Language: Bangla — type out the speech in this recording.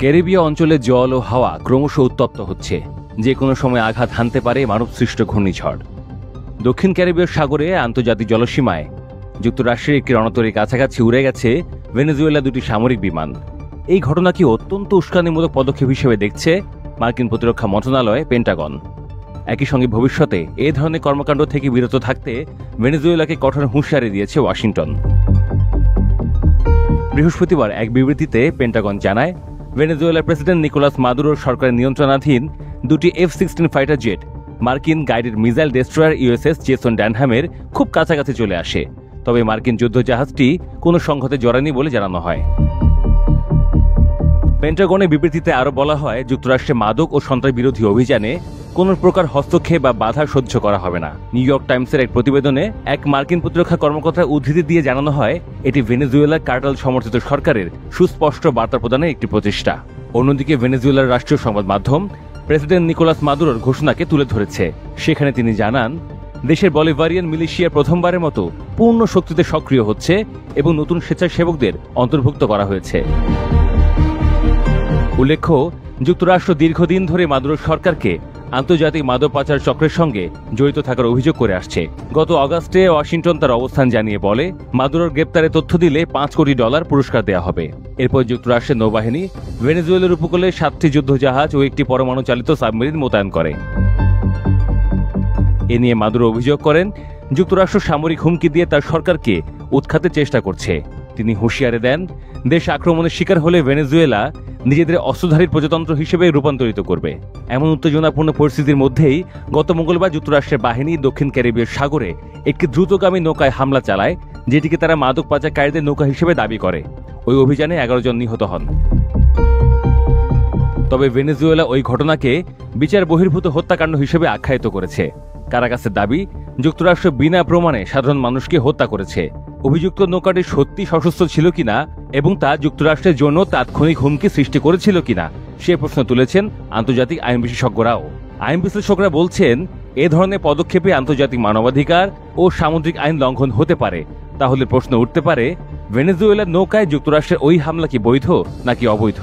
ক্যারিবীয় অঞ্চলে জল ও হাওয়া ক্রমশ উত্তপ্ত হচ্ছে, যে কোনো সময় আঘাত হানতে পারে মানবসৃষ্ট ঘূর্ণিঝড়। দক্ষিণ ক্যারিবীয় সাগরে আন্তর্জাতিক জলসীমায় যুক্তরাষ্ট্রের একটি রণতরীর কাছাকাছি উড়ে গেছে ভেনেজুয়েলা দুটি সামরিক বিমান। এই ঘটনাকে অত্যন্ত উস্কানিমূলক পদক্ষেপ হিসেবে দেখছে মার্কিন প্রতিরক্ষা মন্ত্রণালয়, পেন্টাগন। একই সঙ্গে ভবিষ্যতে এ ধরনের কর্মকাণ্ড থেকে বিরত থাকতে ভেনেজুয়েলাকে কঠোর হুঁশিয়ারি দিয়েছে ওয়াশিংটন। বৃহস্পতিবার এক বিবৃতিতে পেন্টাগন জানায়, ভেনেজুয়েলার প্রেসিডেন্ট নিকোলাস মাদুরোর সরকারের নিয়ন্ত্রণাধীন দুটি F-16 ফাইটার জেট মার্কিন guided missile destroyer USS Jason ড্যানহামের খুব কাছাকাছি চলে আসে। তবে মার্কিন যুদ্ধজাহাজটি কোনো সংঘাতে জড়ায়নি বলে জানানো হয়। পেন্টাগনের বিবৃতিতে আরও বলা হয়, যুক্তরাষ্ট্রে মাদক ও সন্ত্রাস বিরোধী অভিযানে কোন প্রকার হস্তক্ষেপ বা বাধা সহ্য করা হবে না। নিউ ইয়র্ক টাইমসের এক প্রতিবেদনে এক মার্কিন প্রতিরক্ষা কর্মকর্তার উদ্ধৃতি দিয়ে জানানো হয়, এটি ভেনেজুয়েলার কার্টেল সমর্থিত সরকারের সুস্পষ্ট বার্তা প্রদানের একটি প্রচেষ্টা। অন্যদিকে ভেনেজুয়েলার রাষ্ট্রীয় সংবাদ মাধ্যম প্রেসিডেন্ট নিকোলাস মাদুরোর ঘোষণাকে তুলে ধরেছে। সেখানে তিনি জানান, দেশের বলিভারিয়ান মিলিশিয়া প্রথমবারের মতো পূর্ণ শক্তিতে সক্রিয় হচ্ছে এবং নতুন স্বেচ্ছাসেবকদের অন্তর্ভুক্ত করা হয়েছে। উল্লেখ্য, যুক্তরাষ্ট্র দীর্ঘদিন ধরে মাদুরো সরকারকে আন্তর্জাতিক মাদক পাচার চক্রের সঙ্গে জড়িত থাকার অভিযোগ করে আসছে। গত অগাস্টে ওয়াশিংটন তার অবস্থান জানিয়ে বলে, মাদুরোর গ্রেপ্তারে তথ্য দিলে $5 কোটি পুরস্কার দেওয়া হবে। এরপর যুক্তরাষ্ট্রের নৌবাহিনী ভেনেজুয়েলার উপকূলে 7টি যুদ্ধজাহাজ ও একটি পরমাণু চালিত সাবমেরিন মোতায়েন করে। এ নিয়ে মাদুরো অভিযোগ করেন, যুক্তরাষ্ট্র সামরিক হুমকি দিয়ে তার সরকারকে উৎখাতের চেষ্টা করছে। তিনি হুঁশিয়ারি দেন, দেশ আক্রমণের শিকার হলে ভেনেজুয়েলা নিজেদের অস্ত্রধারীর প্রজাতন্ত্র হিসেবে রূপান্তরিত করবে। এমন উত্তেজনাপূর্ণ পরিস্থিতির মধ্যেই গত মঙ্গলবার যুক্তরাষ্ট্রের বাহিনী দক্ষিণ ক্যারিবীয় সাগরে একটি দ্রুতগামী নৌকায় হামলা চালায়, যেটিকে তারা মাদক পাচারকারীদের নৌকা হিসেবে দাবি করে। ওই অভিযানে 11 জন নিহত হন। তবে ভেনেজুয়েলা ওই ঘটনাকে বিচার বহির্ভূত হত্যাকাণ্ড হিসেবে আখ্যায়িত করেছে। কারাকাসের দাবি, যুক্তরাষ্ট্র বিনা প্রমাণে সাধারণ মানুষকে হত্যা করেছে। অভিযুক্ত নৌকাটি সত্যি সশস্ত্র ছিল কিনা এবং তা যুক্তরাষ্ট্রের জন্য তাৎক্ষণিক হুমকি সৃষ্টি করেছিল কিনা সে প্রশ্ন তুলেছেন আন্তর্জাতিক আইন বিশেষজ্ঞরাও। আইন বিশ্লেষকরা বলছেন, এ ধরনের পদক্ষেপে আন্তর্জাতিক মানবাধিকার ও সামুদ্রিক আইন লঙ্ঘন হতে পারে। তাহলে প্রশ্ন উঠতে পারে, ভেনেজুয়েলার নৌকায় যুক্তরাষ্ট্রের ওই হামলা কি বৈধ নাকি অবৈধ?